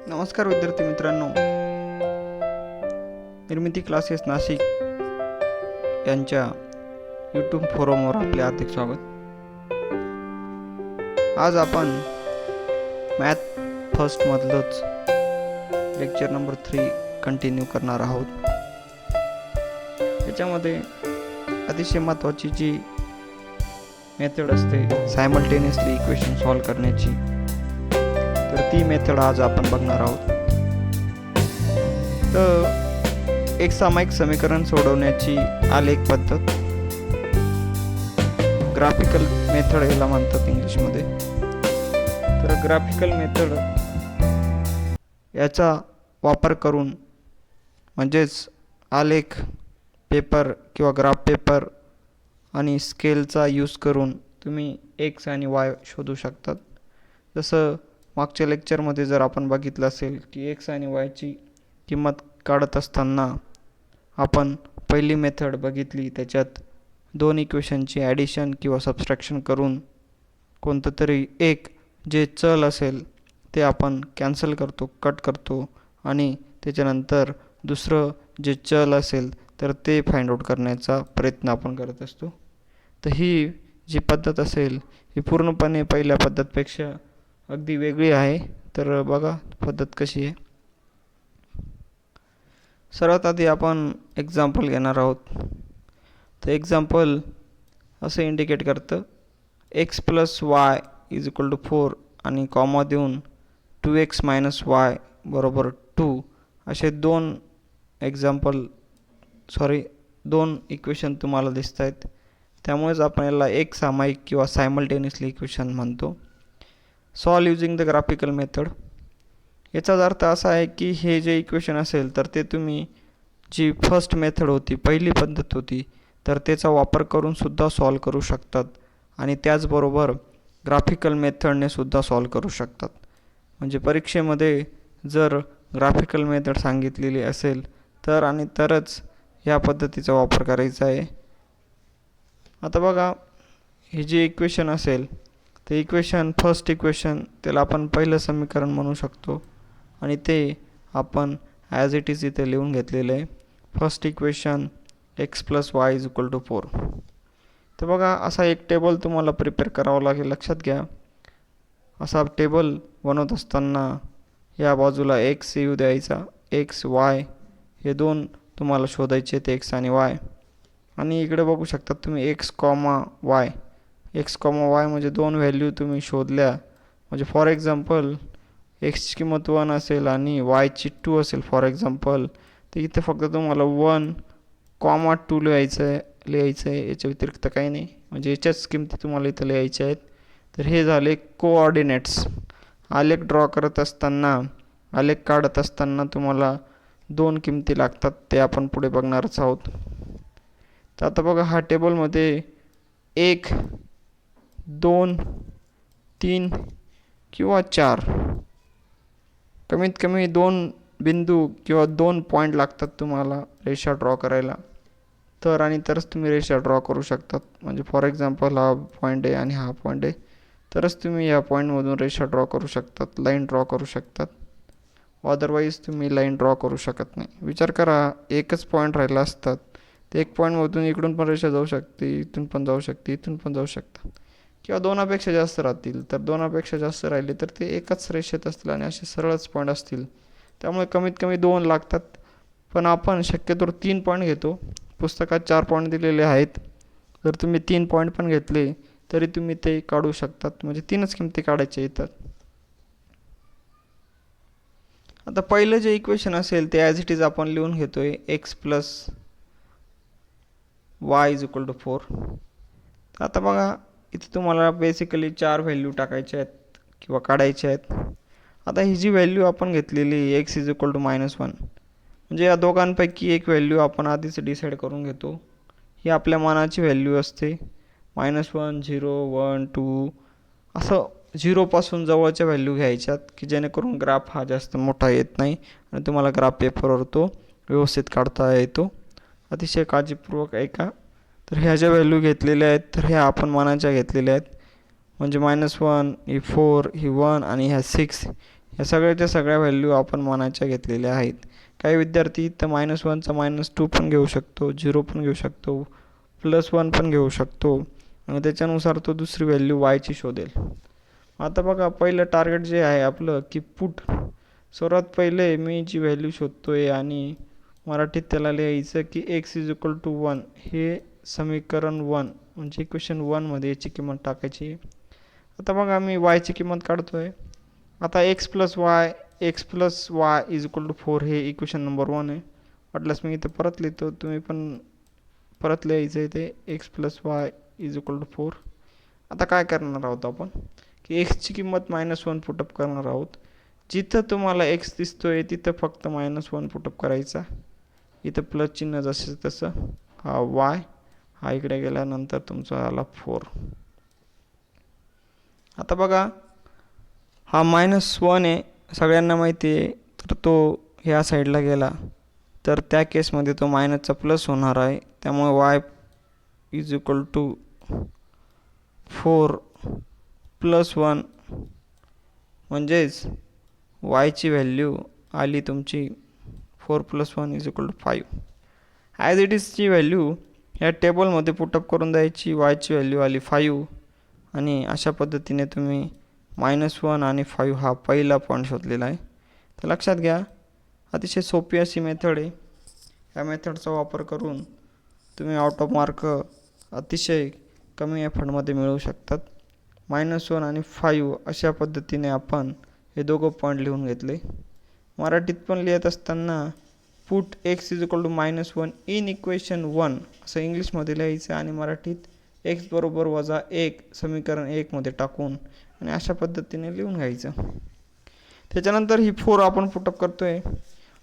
नमस्कार विद्यार्थी मित्रांनो, निर्मिती क्लासेस नाशिक यांच्या यूट्यूब फोरमवर आपले हार्दिक स्वागत. आज आपण मॅथ फर्स्ट मधलंच लेक्चर नंबर 3 कंटिन्यू करणार आहोत. याच्यामध्ये अतिशय महत्त्वाची जी मेथड असते सायमल्टेनियसली इक्वेशन सॉल्व करण्याची, तर ती मेथड आज आपण बघणार आहोत. तर एक सामायिक समीकरण सोडवण्याची आलेख पद्धत, ग्राफिकल मेथड याला म्हणतात इंग्लिशमध्ये. तर ग्राफिकल मेथड याचा वापर करून म्हणजेच आलेख पेपर किंवा ग्राफ पेपर आणि स्केलचा यूज करून तुम्ही एक्स आणि वाय शोधू शकतात. जसं मागच्या लेक्चरमध्ये जर आपण बघितलं असेल की एक्स आणि वायची किंमत काढत असताना आपण पहिली मेथड बघितली, त्याच्यात दोन इक्वेशनची ॲडिशन किंवा सबस्ट्रॅक्शन करून कोणतं तरी एक जे चल असेल ते आपण कॅन्सल करतो, कट करतो आणि त्याच्यानंतर दुसरं जे चल असेल तर ते फाइंड आउट करण्याचा प्रयत्न आपण करत असतो. तर ही जी पद्धत असेल ही पूर्णपणे पहिल्या पद्धतपेक्षा अगदी वेगळी आहे. तर बघा पद्धत कशी आहे. सर्वात आधी आपण एक्झाम्पल घेणार आहोत. तर एक्झाम्पल असं इंडिकेट करतं X plus Y is equal to 4 आणि कॉमा देऊन 2x मायनस वाय बरोबर 2 असे दोन इक्वेशन तुम्हाला दिसत आहेत. त्यामुळेच आपण याला एक सामायिक किंवा सायमल्टेनियसली इक्वेशन म्हणतो. Solve using the graphical method याचाच अर्थ असा आहे की हे जे इक्वेशन असेल तर ते तुम्ही जी फर्स्ट मेथड होती, पहिली पद्धत होती, तर त्याचा वापर करून सुद्धा सॉल्व करू शकतात आणि त्याचबरोबर ग्राफिकल मेथडने सुद्धा सॉल्व करू शकतात. म्हणजे परीक्षेमध्ये जर ग्राफिकल मेथड सांगितलेली असेल तर आणि तरच ह्या पद्धतीचा वापर करायचा आहे. आता बघा हे जे इक्वेशन असेल ते इक्वेशन फर्स्ट इक्वेशन त्याला आपण पहिलं समीकरण म्हणू शकतो आणि ते आपण ॲज इट इज इथे लिहून घेतलेलं आहे. First equation x plus Y is equal to 4. तर बघा असा एक टेबल तुम्हाला प्रिपेअर करावं लागेल. लक्षात घ्या, असा टेबल बनवत असताना या बाजूला एक्स येऊ द्यायचा, एक्स वाय हे दोन तुम्हाला शोधायचे आहेत, एक्स आणि वाय. आणि इकडे बघू शकता तुम्ही एक्स कॉमा वाय म्हणजे दोन व्हॅल्यू तुम्ही शोधल्या. म्हणजे फॉर एक्झाम्पल एक्सची किंमत 1 असेल आणि वायची 2 असेल फॉर एक्झाम्पल, तर इथे फक्त तुम्हाला 1 कॉमा 2 लिहायचं आहे. याच्या व्यतिरिक्त काही नाही. म्हणजे याच्याच किमती तुम्हाला इथं लिहायच्या आहेत. तर हे झाले कोऑर्डिनेट्स. आलेख ड्रॉ करत असताना, आलेख काढत असताना तुम्हाला दोन किमती लागतात, ते आपण पुढे बघणारच आहोत. तर आता बघा हा टेबलमध्ये 1, 2, 3 किंवा 4 कमीत कमी 2 बिंदू किंवा 2 पॉईंट लागतात तुम्हाला रेषा ड्रॉ करायला. तर आणि तरच तुम्ही रेषा ड्रॉ करू शकतात. म्हणजे फॉर एक्झाम्पल हा पॉईंट आहे आणि हा पॉईंट आहे, तरच तुम्ही या पॉईंटमधून रेषा ड्रॉ करू शकतात, लाईन ड्रॉ करू शकतात. अदरवाईज तुम्ही लाईन ड्रॉ करू शकत नाही. विचार करा, एकच पॉईंट राहिला असतात तर एक पॉईंटमधून इकडून पण रेषा जाऊ शकते, इथून पण जाऊ शकते, इथून पण जाऊ शकतात, किंवा दोनापेक्षा जास्त राहतील. तर दोनापेक्षा जास्त राहिले तर ते एकाच रेषेत असतील आणि असे सरळच पॉईंट असतील. त्यामुळे कमीत कमी 2 लागतात. पण आपण शक्यतो 3 पॉईंट घेतो. पुस्तकात 4 पॉईंट दिलेले आहेत. जर तुम्ही 3 पॉईंट पण घेतले तरी तुम्ही ते काढू शकतात. म्हणजे 3च किमती काढायच्या येतात. आता पहिलं जे इक्वेशन असेल ते ॲज इट इज आपण लिहून घेतोय, x plus Y is equal to 4. आता बघा इथे तुम्हाला बेसिकली 4 व्हॅल्यू टाकायच्या आहेत किंवा काढायच्या आहेत. आता ही जी व्हॅल्यू आपण घेतलेली एक्स इज इक्वल टू -1, म्हणजे या दोघांपैकी एक व्हॅल्यू आपण आधीच डिसाईड करून घेतो. ही आपल्या मनाची व्हॅल्यू असते. -1, 0, 1, 2 असं 0पासून जवळच्या व्हॅल्यू घ्यायच्यात की जेणेकरून ग्राफ हा जास्त मोठा येत नाही आणि तुम्हाला ग्राफ पेपरवर तो व्यवस्थित काढता येतो. अतिशय काळजीपूर्वक ऐका. तर ह्या ज्या व्हॅल्यू घेतलेल्या आहेत तर ह्या आपण मनाच्या घेतलेल्या आहेत. म्हणजे -1 ही 4 ही 1 आणि ह्या 6 या सगळ्याच्या सगळ्या व्हॅल्यू आपण मनाच्या घेतलेल्या आहेत. काही विद्यार्थी इथं -1चा -2 पण घेऊ शकतो, 0 पण घेऊ शकतो, +1 पण घेऊ शकतो आणि त्याच्यानुसार तो दुसरी व्हॅल्यू वायची शोधेल. आता बघा पहिलं टार्गेट जे आहे आपलं की पुट. सर्वात पहिले मी जी व्हॅल्यू शोधतोय आणि मराठीत त्याला लिहायचं की x=1 हे समीकरण 1 म्हणजे इक्वेशन 1मध्ये याची किंमत टाकायची. आता बघा मी वायची किंमत काढतोय. आता x + y 4 हे इक्वेशन नंबर 1 आहे. वाटल्यास मी इथं परत लिहितो, तुम्ही पण परत लिहायचं आहे ते x + y 4. आता काय करणार आहोत आपण की एक्सची किंमत -1 पुटअप करणार आहोत. जिथं तुम्हाला x दिसतोय तिथं फक्त -1 पुटअप करायचा. इथं प्लस चिन्ह जसं तसं, हा y हा इकडे गेल्यानंतर तुमचा आला 4. आता बघा हा -1 आहे, सगळ्यांना माहिती आहे. तर तो ह्या साईडला गेला तर त्या केसमध्ये तो मायनसचा प्लस होणार आहे. त्यामुळे y = 4 + 1 म्हणजेच yची व्हॅल्यू आली तुमची 4 + 1 = 5. ॲज इट इजची व्हॅल्यू ह्या टेबलमध्ये पुटअप करून द्यायची. yची व्हॅल्यू आली 5 आणि अशा पद्धतीने तुम्ही -1 आणि 5 हा पहिला पॉईंट शोधलेला आहे. तर लक्षात घ्या, अतिशय सोपी अशी मेथड आहे. ह्या मेथडचा वापर करून तुम्ही आउट ऑफ मार्क अतिशय कमी एफर्टमध्ये मिळवू शकतात. -1 आणि 5 अशा पद्धतीने आपण हे दोघं पॉईंट लिहून घेतले. मराठीत पण लिहित असताना पुट x = -1 इन इक्वेशन 1 असं इंग्लिशमध्ये लिहायचं आणि मराठीत x = -1 समीकरण 1मध्ये टाकून आणि अशा पद्धतीने लिहून घ्यायचं. त्याच्यानंतर ही 4 आपण पुटअप करतोय.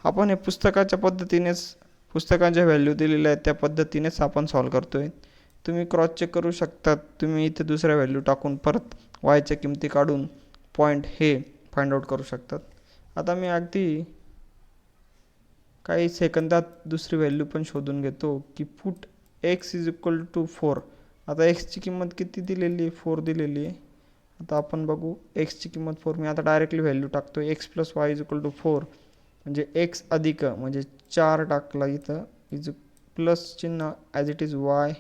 आपण हे पुस्तकाच्या पद्धतीनेच, पुस्तकाच्या व्हॅल्यू दिलेल्या आहेत त्या पद्धतीनेच आपण सॉल्व करतोय. तुम्ही क्रॉस चेक करू शकतात. तुम्ही इथे दुसऱ्या व्हॅल्यू टाकून परत वायच्या किमती काढून पॉईंट हे फाइंड आउट करू शकतात. आता मी अगदी काही सेकंदात दुसरी व्हॅल्यू पण शोधून घेतो की पुट x = 4. आता एक्सची किंमत किती दिलेली आहे? 4 दिलेली आहे. आता आपण बघू एक्सची किंमत 4. मी आता डायरेक्टली व्हॅल्यू टाकतो. x + y = 4 म्हणजे x अधिक म्हणजे 4 टाकला इथं प्लस चिन्ह ॲज इट इज y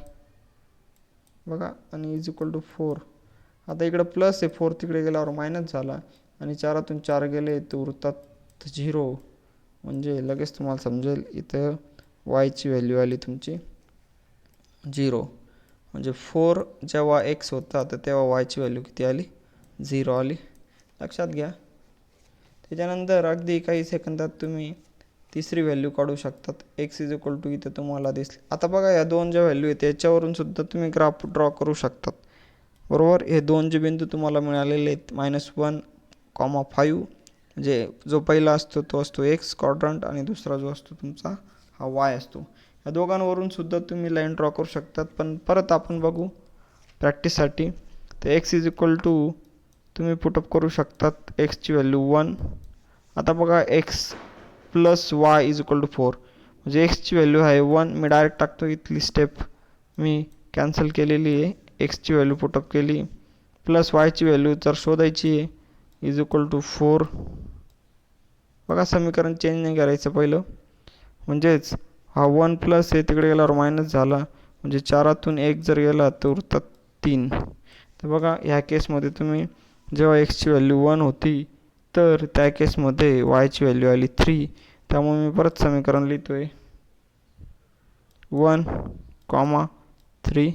बघा आणि = 4. आता इकडं प्लस आहे, 4 तिकडे गेल्यावर मायनस झाला आणि 4तून 4 गेले तर उरतात 0. म्हणजे लगेच तुम्हाला समजेल इथं yची व्हॅल्यू आली तुमची 0. म्हणजे 4 जेव्हा x होता तर तेव्हा yची व्हॅल्यू किती आली? 0 आली. लक्षात घ्या. त्याच्यानंतर अगदी काही सेकंदात तुम्ही तिसरी व्हॅल्यू काढू शकतात. x = इथं तुम्हाला दिसली. आता बघा या दोन ज्या व्हॅल्यू आहेत त्याच्यावरून सुद्धा तुम्ही ग्राफ ड्रॉ करू शकतात. बरोबर, हे दोन जे बिंदू तुम्हाला मिळालेले आहेत -1, 5 म्हणजे जो पहिला असतो तो असतो x क्वाड्रंट आणि दुसरा जो असतो तुमचा हा y असतो. या दोघांवरून सुद्धा तुम्ही लाईन ड्रॉ करू शकतात. पण परत आपण बघू प्रॅक्टिससाठी. तर x = तुम्ही पुटअप करू शकतात एक्सची व्हॅल्यू 1. आता बघा x + y = 4 म्हणजे एक्सची व्हॅल्यू आहे 1. मी डायरेक्ट टाकतो, इथली स्टेप मी कॅन्सल केलेली आहे. एक्सची व्हॅल्यू पुटअप केली प्लस वायची व्हॅल्यू तर शोधायची आहे = 4. बघा समीकरण चेंज नाही करायचं पहिलं. म्हणजेच हा 1 प्लस आहे तिकडे गेल्यावर मायनस झाला म्हणजे 4तून 1 जर गेला तर उरतात 3. तर बघा ह्या केसमध्ये तुम्ही जेव्हा एक्सची व्हॅल्यू 1 होती तर त्या केसमध्ये वायची व्हॅल्यू आली 3. त्यामुळे मी परत समीकरण लिहितो आहे 1, 3.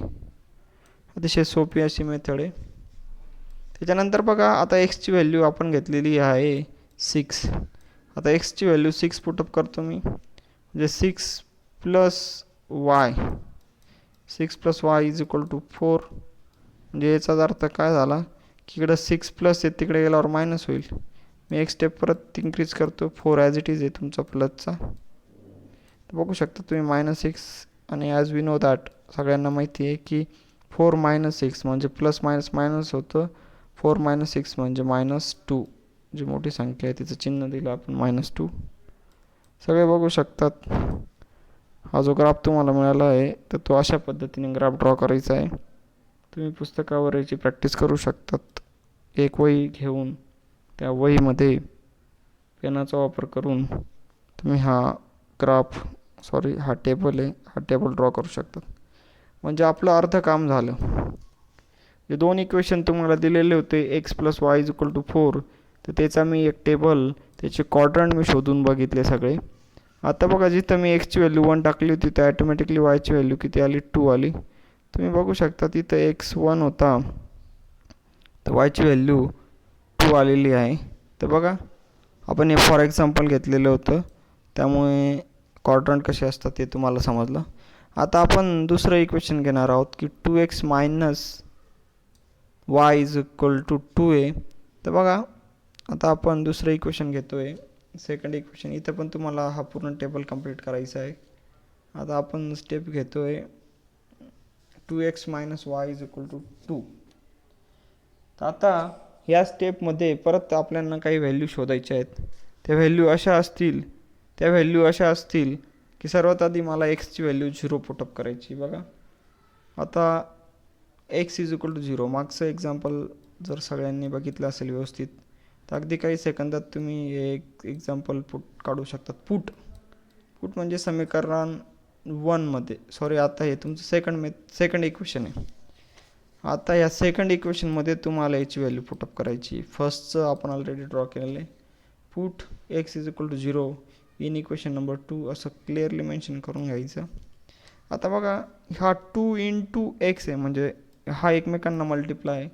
अतिशय सोपी अशी मेथड आहे. त्याच्यानंतर बघा आता एक्सची व्हॅल्यू आपण घेतलेली आहे 6. आता एक्सची व्हॅल्यू 6 पुटअप करतो मी. म्हणजे 6 + y 6 + y = 4. म्हणजे याचा अर्थ काय झाला की इकडं 6 प्लस आहे तिकडे गेल्यावर मायनस होईल. मी एक स्टेप परत इन्क्रीज करतो. 4 ॲज इट इज आहे तुमचा प्लसचा. तर बघू शकता तुम्ही -6 आणि ॲज वी नो दॅट सगळ्यांना माहिती आहे की 4 - 6 म्हणजे प्लस मायनस मायनस होतं. 4 - 6 म्हणजे -2. जी मोठी संख्या आहे तिचं चिन्ह दिलं आपण -2. सगळे बघू शकतात. हा जो ग्राफ तुम्हाला मिळाला आहे तर तो अशा पद्धतीने ग्राफ ड्रॉ करायचा आहे. तुम्ही पुस्तकावर याची प्रॅक्टिस करू शकतात. एक वही घेऊन त्या वहीमध्ये पेनाचा वापर करून तुम्ही हा टेबल ड्रॉ करू शकता. म्हणजे आपलं अर्ध काम झालं. जे दोन इक्वेशन तुम्हाला दिलेले होते x plus Y is equal to 4, तर त्याचा मी एक टेबल, त्याचे क्वाड्रंट मी शोधून बघितले सगळे. आता बघा, जिथं मी एक्सची व्हॅल्यू 1 टाकली होती तर ॲटोमॅटिकली वायची व्हॅल्यू किती आली, 2 आली. तुम्ही बघू शकता तिथं एक्स 1 होता तर वायची व्हॅल्यू 2 आलेली आहे. तर बघा, आपण हे फॉर एक्झाम्पल घेतलेलं होतं, त्यामुळे क्वाड्रंट कसे असतात ते तुम्हाला समजलं. आता आपण दुसरं इक्वेशन घेणार आहोत की 2x minus y is equal to 2a. तर बघा, आता आपण दुसरं इक्वेशन घेतो आहे, सेकंड इक्वेशन. इथं पण तुम्हाला हा पूर्ण टेबल कंप्लीट करायचा आहे. आता आपण स्टेप घेतो आहे 2x minus y is equal to 2. तर आता या स्टेपमध्ये परत आपल्याला काही व्हॅल्यू शोधायच्या आहेत. त्या व्हॅल्यू अशा असतील की सर्वात आधी मला एक्सची व्हॅल्यू 0 पुटअप करायची. बघा, आता एक्स इज इक्वल टू 0, मागचं एक्झाम्पल जर सगळ्यांनी बघितलं असेल व्यवस्थित तर अगदी काही सेकंदात तुम्ही एक एक्झाम्पल काढू शकतात. पुट म्हणजे समीकरण 1मध्ये, आता हे तुमचं सेकंड इक्वेशन आहे. आता या सेकंड इक्वेशनमध्ये तुम्हाला याची व्हॅल्यू पुटअप करायची. फर्स्टचं आपण ऑलरेडी ड्रॉ केलेलं आहे. Put x is equal to 0 in equation number 2 असं क्लिअरली मेन्शन करून घ्यायचं. आता बघा, हा 2 इंटू एक्स आहे, म्हणजे हा एकमेकांना मल्टिप्लाय आहे.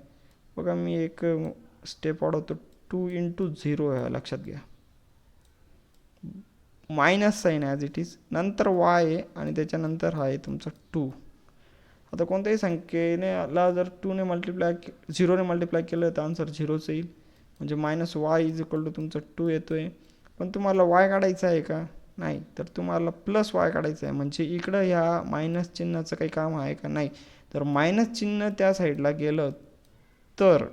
बघा, मी एक स्टेप वाढवतो, 2 इंटू 0 आहे, लक्षात घ्या. Minus sign as it is, नंतर वाय आहे आणि त्याच्यानंतर हा आहे तुमचा 2. आता कोणत्याही संख्येला जर 0ने मल्टिप्लाय केलं तर आन्सर 0च येईल, म्हणजे minus y is equal to तुमचं 2 येतो आहे. पण तुम्हाला वाय काढायचं आहे का? नाही, तर तुम्हाला प्लस वाय काढायचं आहे. म्हणजे इकडं ह्या मायनस चिन्हाचं काही काम आहे का? नाही. तर मायनस चिन्ह त्या साईडला गेलं तर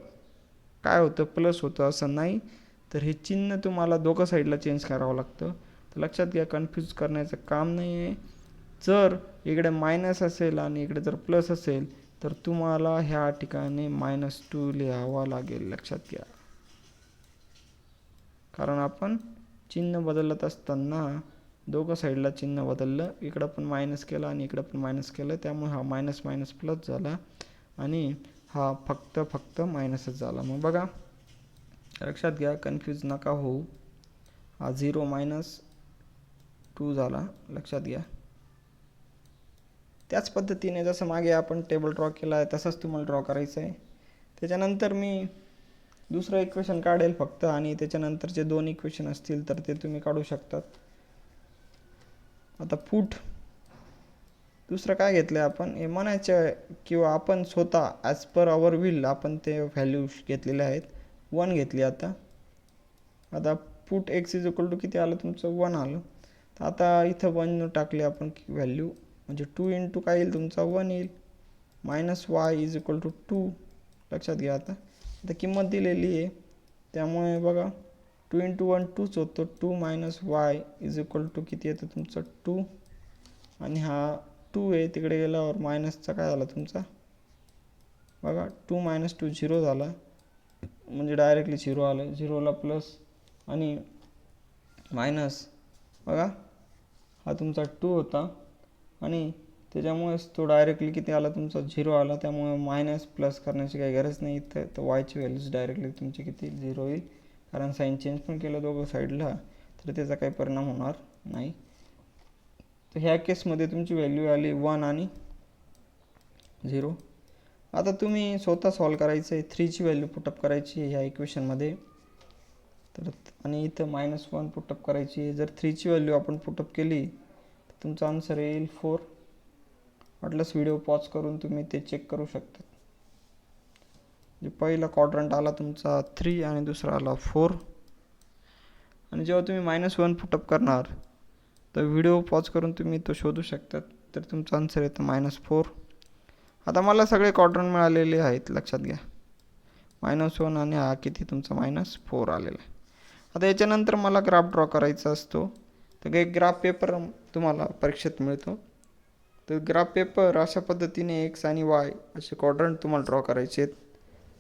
काय होतं, प्लस होतं असं नाही. तर हे चिन्ह तुम्हाला दोघं साईडला चेंज करावं लागतं. तर लक्षात घ्या, कन्फ्यूज करण्याचं काम नाही आहे. जर इकडे मायनस असेल आणि इकडे जर प्लस असेल तर तुम्हाला ह्या ठिकाणी -2 लिहावा लागेल, लक्षात घ्या. कारण आपण चिन्ह बदलत असताना दोघं साईडला चिन्ह बदललं, इकडं पण मायनस केलं आणि इकडं पण मायनस केलं, त्यामुळे हा मायनस मायनस प्लस झाला आणि हा फक्त मायनसच झाला. मग बघा, लक्षात घ्या, कन्फ्यूज नका होऊ. हा 0 - 2 झाला, लक्षात घ्या. त्याच पद्धतीने जसं मागे आपण टेबल ड्रॉ केला आहे तसंच तुम्हाला ड्रॉ करायचं आहे. त्याच्यानंतर मी दुसरं इक्वेशन काढेल फक्त, आणि त्याच्यानंतरचे 2 इक्वेशन असतील तर ते तुम्ही काढू शकतात. आता पुट दुसरं काय घेतलं आहे आपण, हे म्हणायचं किंवा आपण स्वतः ॲज पर आवर विल आपण ते व्हॅल्यू घेतलेले आहेत. 1 घेतली. आता put x is equal to किती आलं तुमचं, 1 आलं. तर आता इथं 1 टाकले आपण व्हॅल्यू, म्हणजे 2 इंटू काय येईल तुमचा 1 येईल, minus y is equal to 2. लक्षात घ्या. आता किंमत दिलेली आहे, त्यामुळे बघा 2 इंटू 1 2च होतो. 2 minus y is equal to किती येतं तुमचं 2, आणि हा 2 आहे तिकडे गेल्यावर मायनसचा काय झाला तुमचा, बघा 2 - 2 0 झाला, म्हणजे डायरेक्टली 0 आलं. 0ला प्लस आणि मायनस, बघा हा तुमचा 2 होता आणि त्याच्यामुळेच तो डायरेक्टली किती आला तुमचा 0 आला. त्यामुळे मायनस प्लस करण्याची काही गरज नाही इथं. तर वायची व्हॅल्यूज डायरेक्टली तुमची किती 0 येईल, कारण साईन चेंज पण केलं दोघं साईडला तर त्याचा काही परिणाम होणार नाही. तर ह्या केसमध्ये तुमची व्हॅल्यू आली 1 आणि 0. आता तुम्ही स्वतः सॉल्व करायचं आहे. 3ची व्हॅल्यू पुटअप करायची ह्या इक्वेशनमध्ये, तर आणि इथं -1 पुटअप करायची. जर 3ची व्हॅल्यू आपण पुटअप केली तर तुमचा आन्सर येईल 4. वाटलंच व्हिडिओ पॉज करून तुम्ही ते चेक करू शकता. जे पहिला क्वाड्रंट आला तुमचा 3 आणि दुसरा आला 4. आणि जेव्हा तुम्ही -1 पुटअप करणार तर व्हिडिओ पॉज करून तुम्ही तो शोधू शकतात. तर तुमचा आन्सर येतं -4. आता मला सगळे क्वाड्रंट मिळालेले आहेत, लक्षात घ्या. -1 आणि हा किती तुमचा -4 आलेला आहे. आता याच्यानंतर मला ग्राफ ड्रॉ करायचा असतो. तर एक ग्राफ पेपर तुम्हाला परीक्षेत मिळतो. तर ग्राफ पेपर अशा पद्धतीने एक्स आणि वाय असे क्वाड्रंट तुम्हाला ड्रॉ करायचे आहेत.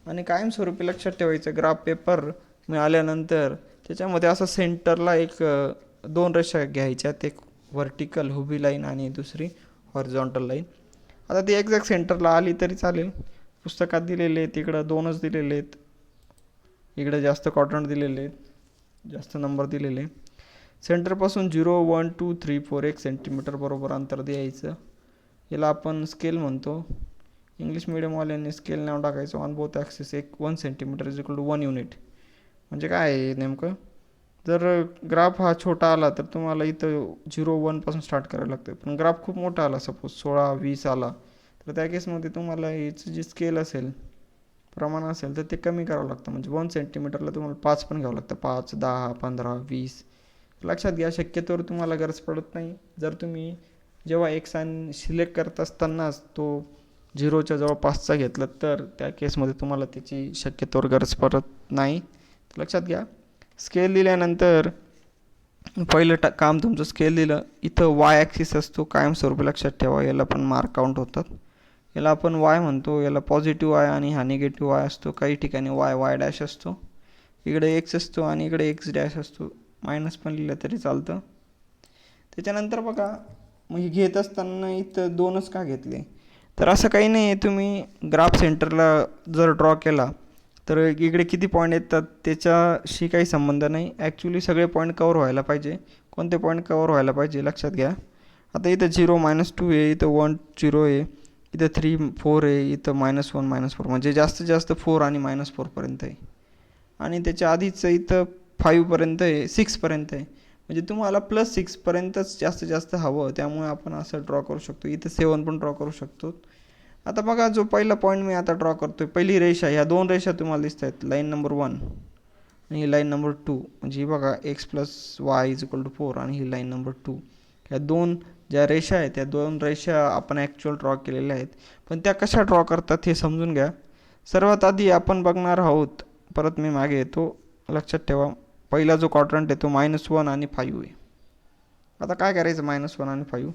आणि कायमस्वरूपी लक्षात ठेवायचं, ग्राफ पेपर मिळाल्यानंतर त्याच्यामध्ये असं सेंटरला एक दोन रेषा घ्यायच्यात, एक व्हर्टिकल उभी लाईन आणि दुसरी हॉरिझॉन्टल लाईन. आता ती एक्झॅक्ट सेंटरला आली तरी चालेल. पुस्तकात दिलेले आहेत, इकडं दोनच दिलेले आहेत, इकडे जास्त क्वाड्रंट दिलेले आहेत, जास्त नंबर दिलेले. सेंटरपासून 0 1 2 3 4 1 सेंटीमीटर बरोबर अंतर द्यायचं. याला आपण स्केल म्हणतो. इंग्लिश मिडियमवाल्यांनी स्केल नाव टाकायचं on both axis 1 centimetre is equal to 1 unit. म्हणजे काय आहे नेमकं, जर ग्राफ हा छोटा आला तर तुम्हाला इथं 0 1पासून स्टार्ट करायला लागतं. पण ग्राफ खूप मोठा आला, सपोज 16 20 आला, तर त्या केसमध्ये तुम्हाला याचं जे स्केल असेल, प्रमाण असेल, तर ते कमी करावं लागतं. म्हणजे 1 सेंटीमीटरला तुम्हाला 5 पण घ्यावं लागतं, 5 10 15 20. लक्षात घ्या, शक्यतोवर तुम्हाला गरज पडत नाही. जर तुम्ही जेव्हा एक्स आणि सिलेक्ट करत असतानाच तो 0च्या जवळपासचा घेतलं तर त्या केसमध्ये तुम्हाला त्याची शक्यतोवर गरज पडत नाही. लक्षात घ्या. स्केल दिल्यानंतर पहिलं काम तुमचं स्केल दिलं, इथं वाय ॲक्सिस असतो कायमस्वरूपी, लक्षात ठेवा. याला पण मार्क काउंट होतात. याला आपण वाय म्हणतो, याला पॉझिटिव्ह वाय आणि हा निगेटिव्ह वाय असतो. काही ठिकाणी वाय डॅश असतो, इकडे एक्स असतो आणि इकडे एक्स डॅश असतो. मायनस पण लिहिलं तरी चालतं. त्याच्यानंतर बघा, मग हे घेत असताना इथं दोनच का घेतले, तर असं काही नाही आहे. तुम्ही ग्राफ सेंटरला जर ड्रॉ केला तर इकडे किती पॉईंट येतात त्याच्याशी काही संबंध नाही. ॲक्च्युली सगळे पॉईंट कवर व्हायला पाहिजे. कोणते पॉईंट कवर व्हायला पाहिजे लक्षात घ्या. आता इथं 0 -2 आहे, इथं 1 0 आहे, इथं 3 4 आहे, इथं -1 -4, म्हणजे जास्तीत जास्त 4 आणि -4पर्यंत आहे. आणि त्याच्या आधीचं इथं 5पर्यंत आहे, 6पर्यंत आहे. म्हणजे तुम्हाला +6पर्यंतच जास्तीत जास्त हवं, त्यामुळे आपण असं ड्रॉ करू शकतो. इथं 7 पण ड्रॉ करू शकतो. आता बघा, जो पहिला पॉईंट मी आता ड्रॉ करतो आहे, पहिली रेषा, ह्या दोन रेषा तुम्हाला दिसत आहेत, लाईन नंबर 1 आणि ही लाईन नंबर 2. म्हणजे ही बघा, x + y = 4 आणि ही लाईन नंबर 2. ह्या दोन ज्या रेषा आहेत, त्या दोन रेषा आपण ॲक्च्युअल ड्रॉ केलेल्या आहेत. पण त्या कशा ड्रॉ करतात हे समजून घ्या. सर्वात आधी आपण बघणार आहोत, परत मी मागे येतो, लक्षात ठेवा. पहिला जो क्वाड्रंट आहे तो -1 आणि 5 आहे. आता काय करायचं, -1 आणि 5.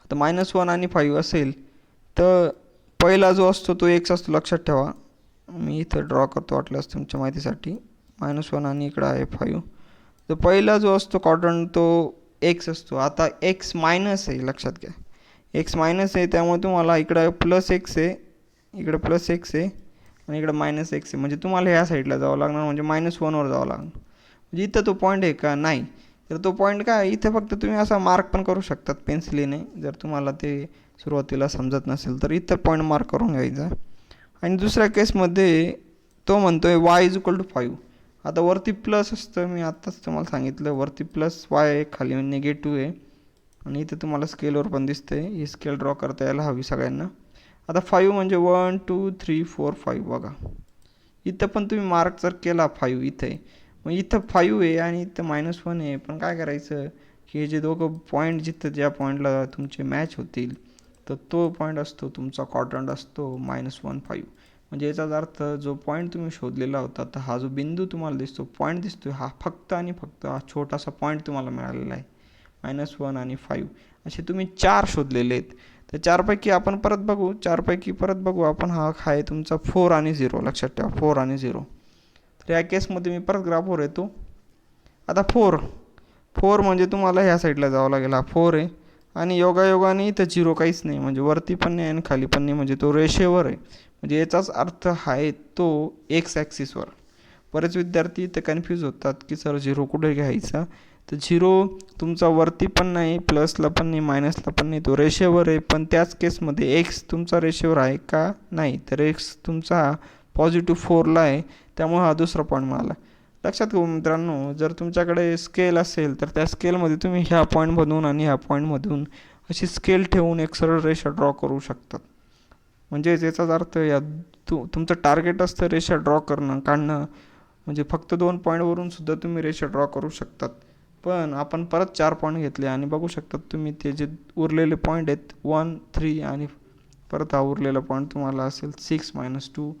आता -1 आणि 5 असेल तर पहिला जो असतो तो x असतो, लक्षात ठेवा. मी इथं ड्रॉ करतो वाटल्यास तुमच्या माहितीसाठी. -1 आणि इकडं आहे 5. तर पहिला जो असतो क्वाड्रंट तो x असतो. आता x मायनस आहे, लक्षात घ्या. x मायनस आहे, त्यामुळे तुम्हाला इकडं +x आहे, इकडं +x आहे आणि इकडं -x आहे. म्हणजे तुम्हाला ह्या साईडला जावं लागणार, म्हणजे -1वर जावं लागणार. म्हणजे इथं तो पॉईंट आहे का, नाही. तर तो पॉईंट काय, इथं फक्त तुम्ही असा मार्क पण करू शकतात पेन्सिलीने, जर तुम्हाला ते सुरुवातीला समजत नसेल तर इथं पॉईंट मार्क करून घ्यायचा. आणि दुसऱ्या केसमध्ये तो म्हणतो आहे y = 5. आता वरती प्लस असतं, मी आत्ताच तुम्हाला सांगितलं, वरती +y आहे, खाली निगेटिव्ह आहे. आणि इथं तुम्हाला स्केलवर पण दिसतं आहे, ही स्केल ड्रॉ करता यायला हवी सगळ्यांना. आता 5 म्हणजे 1 2 3 4 5. बघा, इथं पण तुम्ही मार्क जर केला 5 इथं आहे, मग इथं 5 आहे आणि इथं -1 आहे. पण काय करायचं की हे जे दोघं पॉईंट जिथं ज्या पॉईंटला तुमचे मॅच होतील, तर तो पॉईंट असतो तुमचा क्वाड्रंट असतो -1 5. म्हणजे याचाच अर्थ जो पॉईंट तुम्ही शोधलेला होता, तर हा जो बिंदू तुम्हाला दिसतो, पॉईंट दिसतो, हा फक्त आणि फक्त हा छोटासा पॉईंट तुम्हाला मिळालेला आहे. -1 आणि 5 असे तुम्ही 4 शोधलेले आहेत. तर 4पैकी आपण परत बघू आपण. हा आहे तुमचा 4 आणि 0, लक्षात ठेवा, 4 आणि 0. तर या केसमध्ये मी परत ग्राफवर येतो. आता 4 म्हणजे तुम्हाला ह्या साईडला जावं लागेल. हा 4 आहे आणि योगायोगाने इथं 0 काहीच नाही, म्हणजे वरती पण नाही आणि खाली पण नाही, म्हणजे तो रेषेवर आहे. म्हणजे याचाच अर्थ आहे तो एक्स ॲक्सिसवर. बरेच विद्यार्थी इथं कन्फ्यूज होतात की सर 0 कुठे घ्यायचा, तर 0 तुमचा वरती पण नाही, प्लसला पण नाही, मायनसला पण नाही, तो रेषेवर आहे. पण त्याच केसमध्ये एक्स तुमचा रेषेवर आहे का, नाही, तर एक्स तुमचा +4ला आहे, त्यामुळे हा दुसरा पॉईंट मिळाला. लक्षात घेऊ मित्रांनो, जर तुमच्याकडे स्केल असेल तर त्या स्केलमध्ये तुम्ही ह्या पॉईंटमधून आणि ह्या पॉईंटमधून अशी स्केल ठेवून एक सरळ रेषा ड्रॉ करू शकतात. म्हणजेच याचाच अर्थ या तुमचं टार्गेट असतं रेषा ड्रॉ काढणं. म्हणजे फक्त 2 पॉईंटवरून सुद्धा तुम्ही रेषा ड्रॉ करू शकतात. पण आपण परत 4 पॉईंट घेतले आणि बघू शकतात तुम्ही, ते जे उरलेले पॉईंट आहेत 1 3 आणि परत हा उरलेला पॉईंट तुम्हाला असेल 6 -2.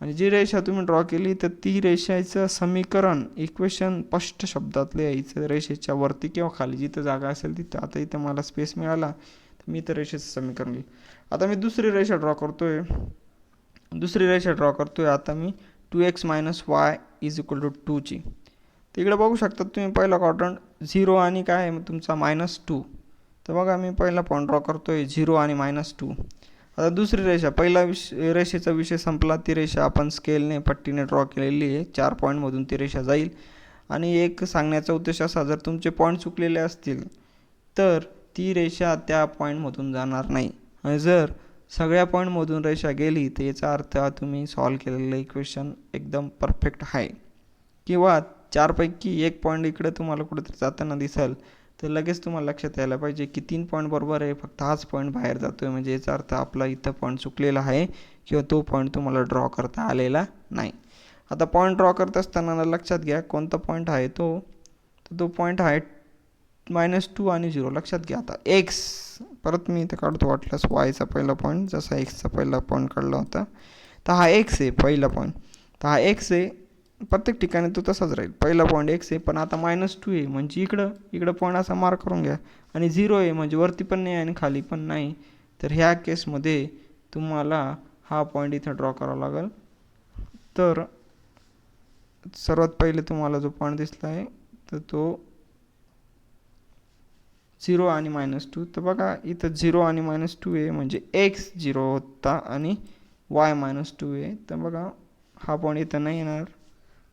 आणि जी रेषा तुम्ही ड्रॉ केली, तर ती रेषेचं समीकरण, इक्वेशन स्पष्ट शब्दात लिहायचं, रेषेच्या वरती किंवा खाली जिथं जागा असेल तिथं. आता इथं मला स्पेस मिळाला, तर मी तर रेषेचं समीकरण लिहिलं. आता मी दुसरी रेषा ड्रॉ करतोय. आता मी 2x - y = 2 ची. तिकडे बघू शकता तुम्ही पहिला क्वाड्रंट 0 आणि काय आहे तुमचा -2. तर बघा मी पहिला पॉईंट ड्रॉ करतोय 0 आणि -2. आता दुसरी रेषा, पहिला रेषेचा विषय संपला, ती रेषा आपण स्केलने पट्टीने ड्रॉ केलेली आहे. 4 पॉईंटमधून ती रेषा जाईल. आणि एक सांगण्याचा उद्देश असा, जर तुमचे पॉईंट चुकलेले असतील तर ती रेषा त्या पॉईंटमधून जाणार नाही. आणि जर सगळ्या पॉईंटमधून रेषा गेली तर याचा अर्थ तुम्ही सॉल्व केलेलं इक्वेशन एकदम परफेक्ट आहे. किंवा 4पैकी एक पॉईंट इकडे तुम्हाला कुठेतरी जाताना दिसेल तर लगेच तुम्हाला लक्षात यायला पाहिजे की 3 पॉईंट बरोबर आहे, फक्त हाच पॉईंट बाहेर जातो आहे, म्हणजे याचा अर्थ आपला इथं पॉईंट चुकलेला आहे किंवा तो पॉईंट तुम्हाला ड्रॉ करता आलेला नाही. आता पॉईंट ड्रॉ करत असताना लक्षात घ्या कोणता पॉईंट आहे तो, तर तो पॉईंट आहे -2 आणि 0. लक्षात घ्या. आता एक्स परत मी इथं काढतो वाटल्यास वायचा पहिला पॉईंट, जसा एक्सचा पहिला पॉईंट काढला होता. तर हा एक्स आहे पहिला पॉईंट. तर हा एक्स आहे, प्रत्येक ठिकाणी तो तसाच राहील. पहिला पॉईंट एक्स आहे, पण आता -2 आहे म्हणजे इकडं पॉईंट असा मार्क करून घ्या. आणि 0 आहे म्हणजे वरती पण नाही आणि खाली पण नाही. तर ह्या केसमध्ये तुम्हाला हा पॉईंट इथं ड्रॉ करावा लागेल. तर सर्वात पहिले तुम्हाला जो पॉईंट दिसला आहे तर तो 0 आणि -2. तर बघा इथं 0 आणि -2 आहे म्हणजे एक्स 0 होता आणि वाय -2 आहे. तर बघा हा पॉईंट इथं नाही येणार.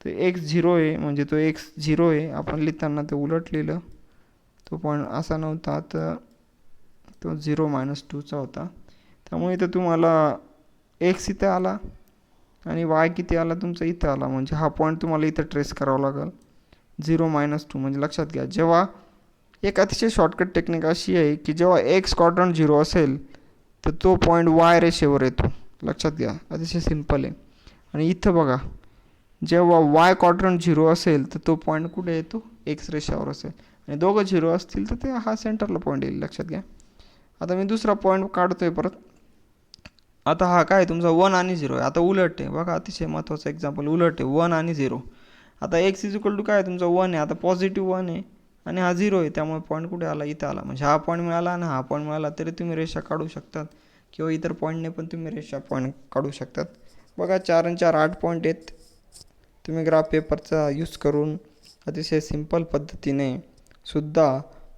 तर एक्स 0 आहे म्हणजे तो एक्स 0 आहे. आपण लिहिताना ते उलट लिहिलं, तो पॉईंट असा नव्हता, तर तो 0 -2चा होता. त्यामुळे इथं तुम्हाला एक्स इथं आला आणि वाय किती आला तुमचा इथं आला, म्हणजे हा पॉईंट तुम्हाला इथं ट्रेस करावा लागेल 0 -2. म्हणजे लक्षात घ्या, जेव्हा एक अतिशय शॉर्टकट टेक्निक अशी आहे की जेव्हा एक्स क्वाड्रंट 0 असेल तर तो पॉईंट वाय रेषेवर येतो. लक्षात घ्या, अतिशय सिंपल आहे. आणि इथं बघा, जेव्हा वाय क्वाड्रंट 0 असेल तर तो पॉईंट कुठे येतो, एक्स रेषेवर असेल. आणि दोघं 0 असतील तर ते हा सेंटरला पॉईंट येईल. लक्षात घ्या. आता मी दुसरा पॉईंट काढतोय परत. आता हा काय तुमचा 1 आणि 0 आहे. आता उलट आहे बघा, अतिशय महत्त्वाचं एक्झाम्पल उलट आहे, 1 आणि 0. आता एक्स = काय तुमचा 1 आहे, आता पॉझिटिव्ह 1 आहे आणि हा 0 आहे, त्यामुळे पॉईंट कुठे आला, इथं आला. म्हणजे हा पॉईंट मिळाला आणि हा पॉईंट मिळाला तरी तुम्ही रेषा काढू शकतात किंवा इतर पॉईंटने पण तुम्ही रेषा पॉईंट काढू शकतात. बघा 4 आणि 4 8 पॉईंट आहेत. तुम्ही ग्राफ पेपरचा यूज करून अतिशय सिंपल पद्धतीने सुद्धा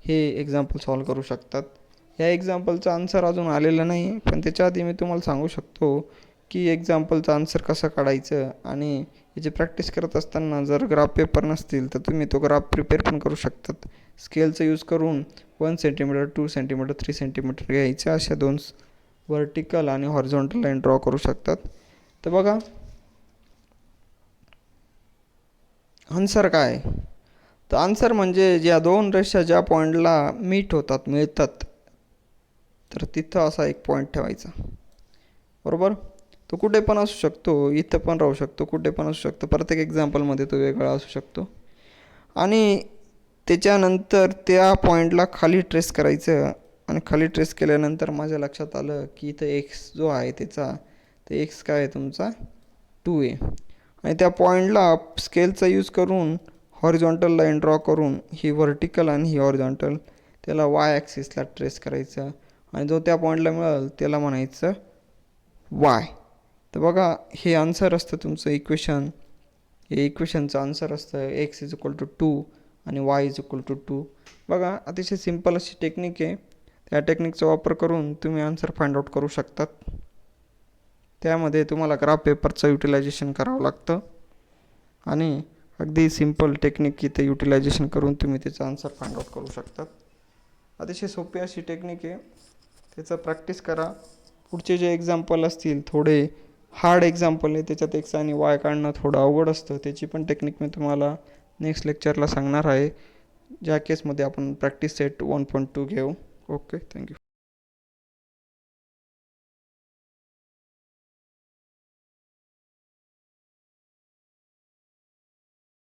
हे एक्झाम्पल सॉल्व करू शकतात. ह्या एक्झाम्पलचा आन्सर अजून आलेला नाही, पण त्याच्या आधी मी तुम्हाला सांगू शकतो की एक्झाम्पलचं आन्सर कसं काढायचं. आणि याची प्रॅक्टिस करत असताना जर ग्राफ पेपर नसतील तर तुम्ही तो ग्राफ प्रिपेअर पण करू शकतात. स्केलचा यूज करून 1 सेंटीमीटर 2 सेंटीमीटर 3 सेंटीमीटर घ्यायच्या अशा 2 व्हर्टिकल आणि हॉरिझॉन्टल लाईन ड्रॉ करू शकतात. तर बघा आन्सर काय, तर आन्सर म्हणजे ज्या 2 रेषा ज्या पॉईंटला मिळतात तर तिथं असा एक पॉईंट ठेवायचा. बरोबर. तो कुठे पण असू शकतो, इथं पण राहू शकतो, कुठे पण असू शकतो. प्रत्येक एक्झाम्पलमध्ये तो वेगळा असू शकतो. आणि त्याच्यानंतर त्या पॉईंटला खाली ट्रेस करायचं. आणि खाली ट्रेस केल्यानंतर माझ्या लक्षात आलं की इथं एक्स जो आहे त्याचा, तर एक्स काय आहे तुमचा 2 आहे. आणि त्या पॉईंटला स्केलचा यूज करून हॉरिझॉन्टल लाईन ड्रॉ करून ही व्हर्टिकल आणि ही हॉरिझॉन्टल त्याला वाय ॲक्सिसला ट्रेस करायचं. आणि जो त्या पॉईंटला मिळेल त्याला म्हणायचं वाय. तर बघा हे आन्सर असतं तुमचं इक्वेशन. हे इक्वेशनचं आन्सर असतं एक्स = 2 आणि वाय = 2. बघा अतिशय सिंपल अशी टेक्निक आहे. त्या टेक्निकचा वापर करून तुम्ही आन्सर फाइंड आउट करू शकतात. त्यामध्ये तुम्हाला ग्राफ पेपरचं युटिलायझेशन करावं लागतं आणि अगदी सिंपल टेक्निक इथे युटिलायझेशन करून तुम्ही त्याचा आन्सर फाइंड आउट करू शकतात. अतिशय सोपी अशी टेक्निक आहे, त्याचं प्रॅक्टिस करा. पुढचे जे एक्झाम्पल असतील थोडे हार्ड एक्झाम्पल आहे, त्याच्यात एक्स आणि वाय काढणं थोडं अवघड असतं. त्याची पण टेक्निक मी तुम्हाला नेक्स्ट लेक्चरला सांगणार आहे, ज्या केसमध्ये आपण प्रॅक्टिस सेट 1.2 घेऊ. Okay, thank you.